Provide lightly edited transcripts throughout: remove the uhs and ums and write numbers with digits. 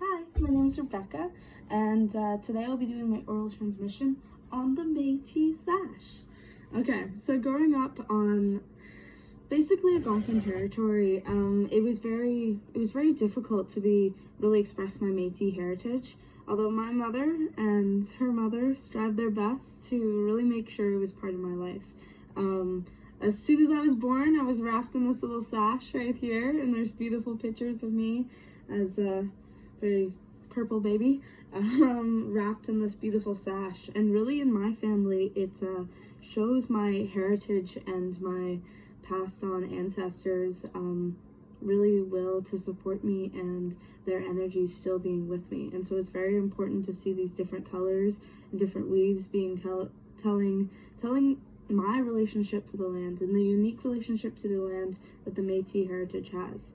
Hi, my name is Rebecca, and today I'll be doing my oral transmission on the Métis Sash. Okay, so growing up on basically Algonquin territory, it was very difficult to really express my Métis heritage. Although my mother and her mother strived their best to really make sure it was part of my life. As soon as I was born, I was wrapped in this little sash right here, and there's beautiful pictures of me as a very purple baby, wrapped in this beautiful sash. And really in my family, it shows my heritage and my passed on ancestors really will to support me and their energy still being with me. And so it's very important to see these different colors and different weaves being telling my relationship to the land and the unique relationship to the land that the Métis heritage has.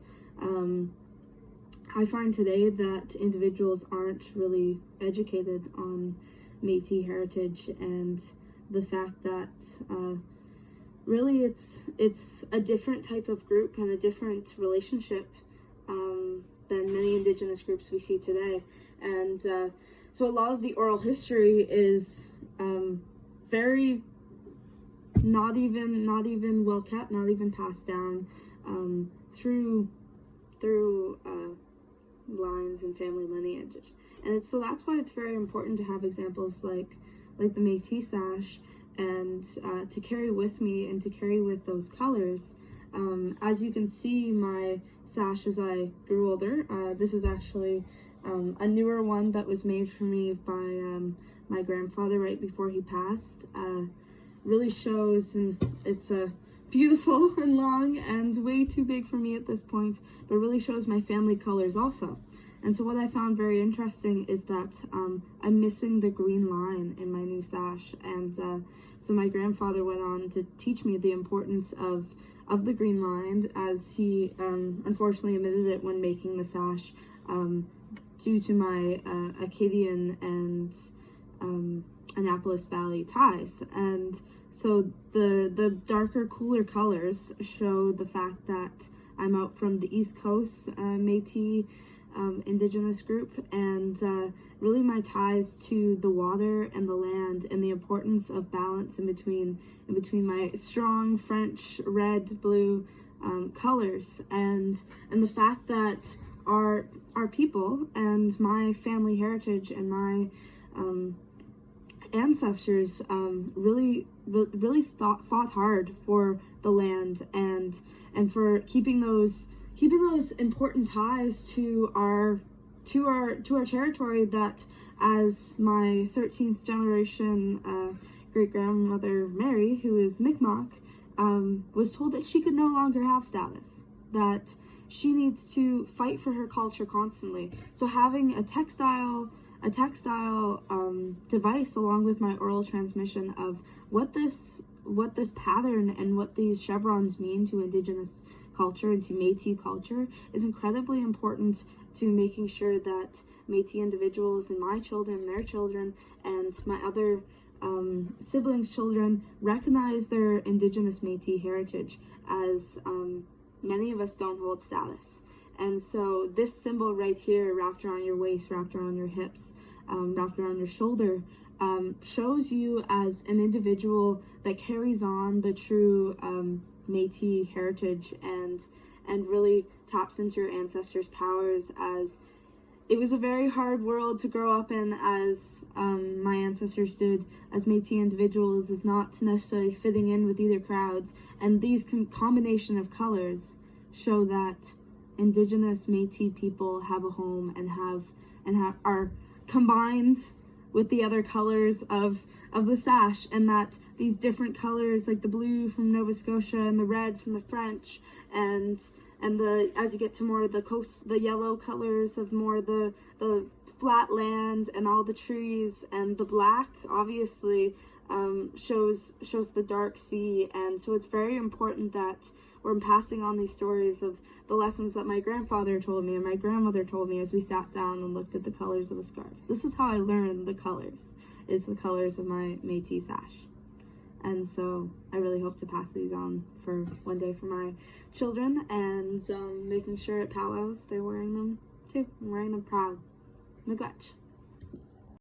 I find today that individuals aren't really educated on Métis heritage and the fact that really it's a different type of group and a different relationship than many Indigenous groups we see today. And so a lot of the oral history is very not even well kept, not even passed down through lines and family lineage. And so that's why it's very important to have examples like the Métis Sash and to carry with me and to carry with those colors. As you can see, my sash as I grew older, this is actually a newer one that was made for me by my grandfather right before he passed. Really shows, and it's beautiful and long and way too big for me at this point, but really shows my family colors also. And so what I found very interesting is that I'm missing the green line in my new sash, and so my grandfather went on to teach me the importance of the green line, as he unfortunately omitted it when making the sash due to my Acadian and Annapolis Valley ties. And so the darker, cooler colors show the fact that I'm out from the East Coast Métis Indigenous group, and really my ties to the water and the land and the importance of balance in between my strong French red, blue colors, and the fact that our people and my family heritage and my ancestors really fought hard for the land and for keeping those important ties to our territory, that as my 13th generation great grandmother Mary, who is Mi'kmaq, was told that she could no longer have status, that she needs to fight for her culture constantly. So having a textile device along with my oral transmission of what this pattern and what these chevrons mean to Indigenous culture and to Métis culture is incredibly important to making sure that Métis individuals and my children, their children, and my other siblings' children recognize their Indigenous Métis heritage, as many of us don't hold status. And so this symbol right here, wrapped around your waist, wrapped around your hips, wrapped around your shoulder, shows you as an individual that carries on the true Métis heritage and really taps into your ancestors' powers, as it was a very hard world to grow up in, as my ancestors did as Métis individuals, is not necessarily fitting in with either crowds. And these combination of colors show that Indigenous Métis people have a home and are combined with the other colors of the sash, and that these different colors, like the blue from Nova Scotia and the red from the French, and the, as you get to more of the coast, the yellow colors of more the flat land and all the trees, and the black obviously shows the dark sea. And so it's very important that we're passing on these stories of the lessons that my grandfather told me and my grandmother told me as we sat down and looked at the colors of the scarves. This is how I learned the colors, is the colors of my Métis sash. And so I really hope to pass these on for one day for my children, and making sure at powwows they're wearing them too, and wearing them proud. Miigwech.